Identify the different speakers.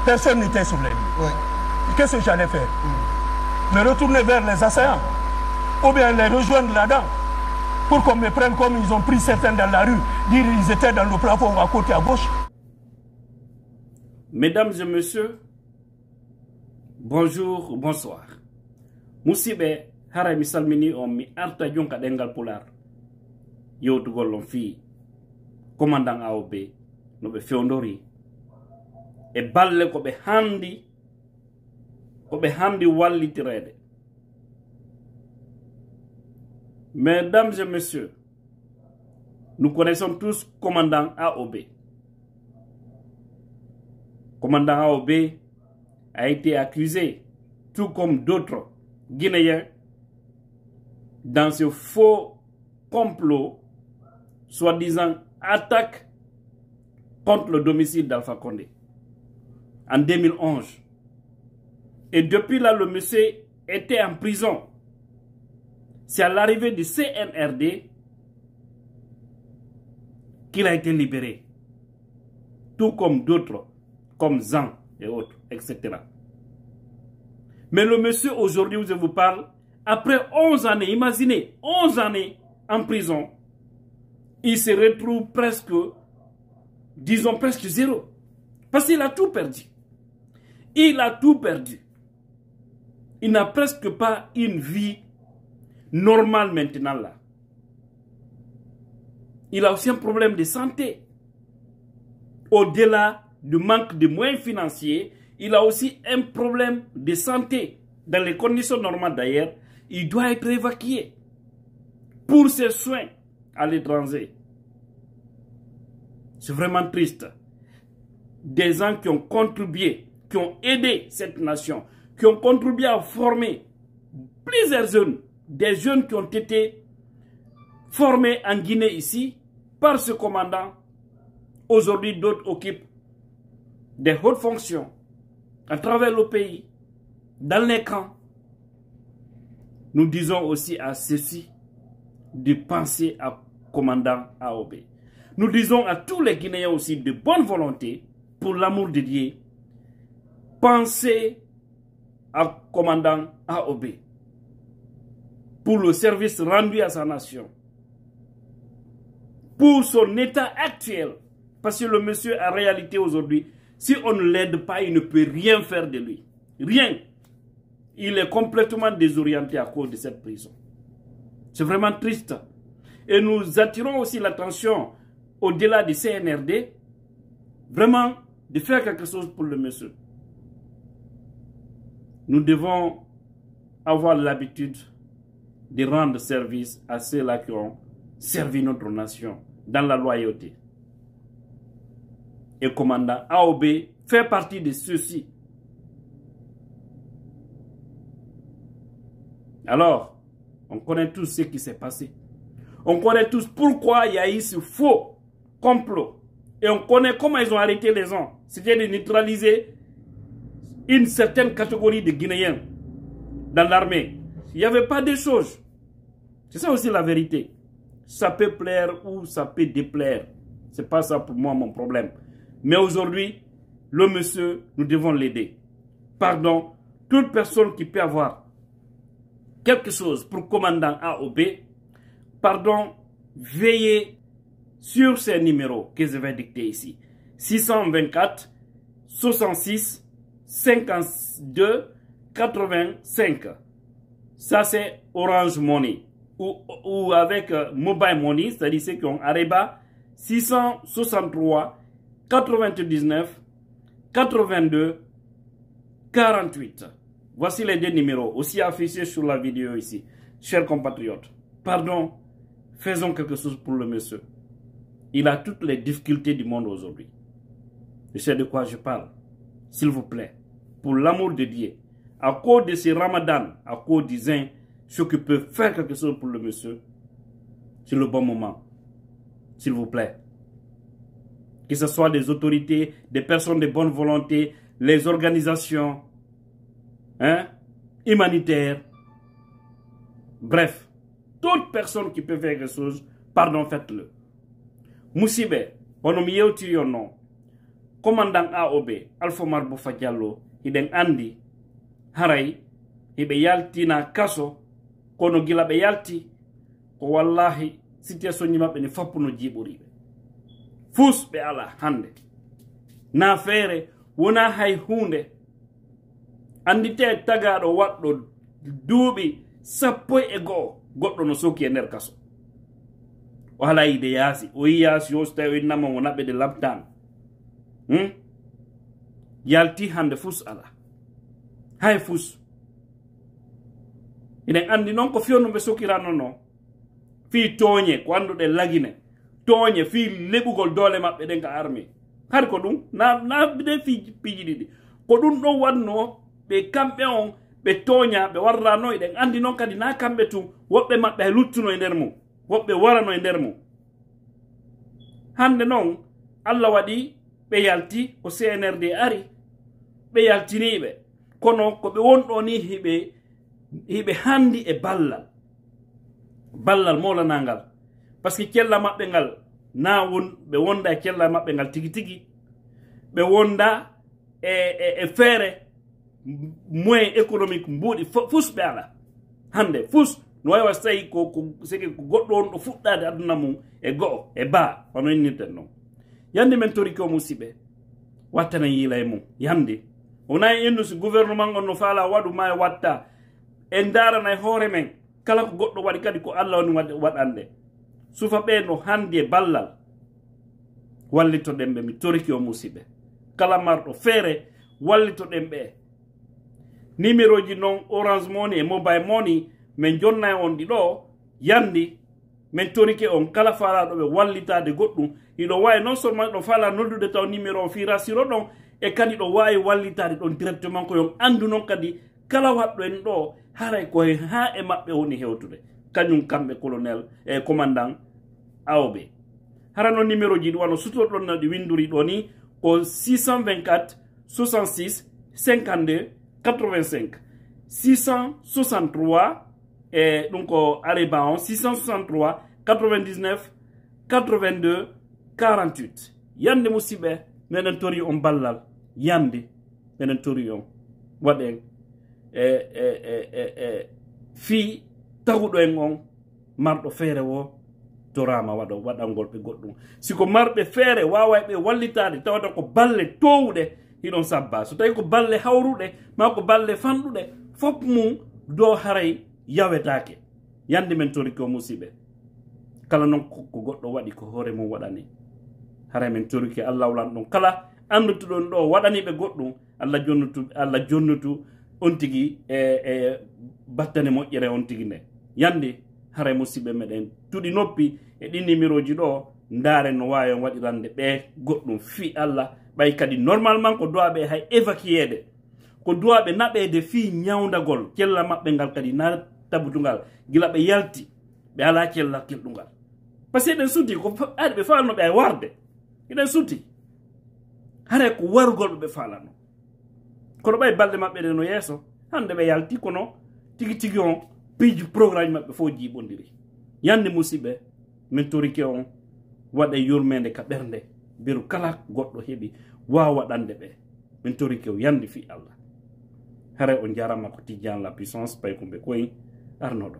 Speaker 1: personne n'était sur les lieux.
Speaker 2: Oui.
Speaker 1: Qu'est-ce que j'allais faire? Me retourner vers les assaillants ou bien les rejoindre là-dedans pour qu'on me prenne comme ils ont pris certains dans la rue, dire qu'ils étaient dans le plafond à côté à gauche.
Speaker 3: Mesdames et messieurs, bonjour, bonsoir. Musibe harami salmini on mi arta jonka dengal pular. Yowtugol lon fi commandant AOB no be fewndori e balle ko be handi wallitirede. Mesdames et messieurs, nous connaissons tous commandant AOB. Commandant AOB a été accusé, tout comme d'autres Guinéens, dans ce faux complot, soi-disant attaque contre le domicile d'Alpha Condé en 2011. Et depuis là, le monsieur était en prison. C'est à l'arrivée du CNRD qu'il a été libéré. Tout comme d'autres, comme Zan et autres, etc. Mais le monsieur, aujourd'hui où je vous parle, après 11 années, imaginez, 11 années en prison, il se retrouve presque, disons presque zéro. Parce qu'il a tout perdu. Il a tout perdu. Il n'a presque pas une vie normale maintenant là. Il a aussi un problème de santé. Au-delà du manque de moyens financiers, il a aussi un problème de santé. Dans les conditions normales d'ailleurs, il doit être évacué pour ses soins à l'étranger. C'est vraiment triste. Des gens qui ont contribué, qui ont aidé cette nation, qui ont contribué à former plusieurs jeunes, des jeunes qui ont été formés en Guinée ici par ce commandant. Aujourd'hui, d'autres occupent des hautes fonctions à travers le pays, dans les camps. Nous disons aussi à ceux-ci de penser à commandant AOB. Nous disons à tous les Guinéens aussi de bonne volonté, pour l'amour de Dieu, pensez à commandant AOB pour le service rendu à sa nation, pour son état actuel, parce que le monsieur en réalité aujourd'hui, si on ne l'aide pas, il ne peut rien faire de lui. Rien. Il est complètement désorienté à cause de cette prison. C'est vraiment triste. Et nous attirons aussi l'attention au-delà du CNRD, vraiment de faire quelque chose pour le monsieur. Nous devons avoir l'habitude de rendre service à ceux-là qui ont servi notre nation dans la loyauté. Et le commandant AOB fait partie de ceux-ci. Alors, on connaît tous ce qui s'est passé. On connaît tous pourquoi il y a eu ce faux complot. Et on connaît comment ils ont arrêté les gens. C'était de neutraliser une certaine catégorie de Guinéens dans l'armée. Il n'y avait pas de choses. C'est ça aussi la vérité. Ça peut plaire ou ça peut déplaire. C'est pas ça pour moi mon problème. Mais aujourd'hui, le monsieur, nous devons l'aider. Pardon, toute personne qui peut avoir quelque chose pour commandant AOB, pardon, veillez sur ces numéros que je vais dicter ici. 624 66 52 85. Ça c'est Orange Money. Ou avec Mobile Money, c'est-à-dire ceux qui ont Areba 663 99 82 48. Voici les deux numéros, aussi affichés sur la vidéo ici. Chers compatriotes, pardon, faisons quelque chose pour le monsieur. Il a toutes les difficultés du monde aujourd'hui. Je sais de quoi je parle. S'il vous plaît, pour l'amour de Dieu, à cause de ce ramadan, à cause du zin, ceux qui peuvent faire quelque chose pour le monsieur, c'est le bon moment. S'il vous plaît. Que ce soit des autorités, des personnes de bonne volonté, les organisations humanitaires, bref, toute personne qui peut faire quelque chose, pardon, faites-le. Musibe, on a mis non. commandant AOB Alpha Marbo Diallo hiden andi haray hibe yaltina kaso kono gila be yalti ko wallahi situation ni mabbe ni fappuno jiburi fus be ala hande na fere wona hay hunde andite tagado waddo duubi sappo e go goddo no soki e nder kaso o hala ide yasi o yasi o stawi nama wona be de laptan yalti hande fus ala hay fus inen andi non ko fionno be sokirano no fi toñe ko andude lagine toñe fi lebugol dole mabbe den ka armée har ko dum na bide fi piji didi ko dum do wanno be kambe on be toña be warrano iden andi non kadi na kambe tu wobbe mabbe luttuno e nder mum wobbe warano e nder mum hande non Allah wadi be yalti o CNRD ari be yaltinibe kono ko be wondo ni hibe handi e ballal molanangal parce que kella mabbe ngal na won be wonda kella mabbe ngal tigi tigi be wonda e fere moyen économique mbudi fus be ala hande fus no way say ko sege ko goddo on do fuddade aduna mum e go e ba hono nitten non yande men tori ko musibe watana yila e mum yande ona endu si gouvernement on no fala wadu ma watta en darana hoore men kala ko goddo wadi kadi ko Allah woni wadande sufa be no hande ballal wallito dembe mi toriki o musibe kala mardo fere wallito dembe numéro ji non Orange Money e Mobile Money men jonna on di do yandi men toriki on kala fala do be wallitade goddum ido way non seulement do fala noddude taw numéro fira siro don e kadi do way wallitade don directement ko yon andu non kadi kala waddo en do haray ko ha e mabbe woni hewtude kanyum kambe colonel e commandant AOB harano numéro ji wano suto don na di winduri do ni ko 624 66 52 85 663 et donc Arebaon 663 99 82 48 yande musibe menen tori on ballal yande menen tori on waden fi tawudo en on mardo fere wo torama wado wadangol be goddum siko marbe fere wawa be wallitade tawata ko balle towude hidon sabba so tay ko balle hawrude ma ko balle fandude fop mum do haray yawetake yande men tori ko musibe kala non ko goddo wadi ko hore mum wadani haray men tori ke Allah wulan don kala andutu don do wadani be goddum Allah jonnutu on tigi e battane mojjere on tigi ne yande haray musibe meden tudi noppi e di numéro ji do ndare no wayon wadirande be goddum fi Allah bay kadi normalement ko doabe hay évacuer ko doabe nabede fi nyaawndagol kella mabbe ngal kadi na tabutungal gila be yalti be ala kella keldungal parce que den suti ko be falno be warde iden suti hare ko wargol be falano ko bay balde mabbe de no yeso hande be yalti kono tigi tigi on page programme mabbe fo jibondiri yande musibe men torike on wada yurmende ka bernde biru kala goddo hebi wawa dande be men torike yande fi Allah hare on jarama ko tijan la puissance pay ko be koy arnodo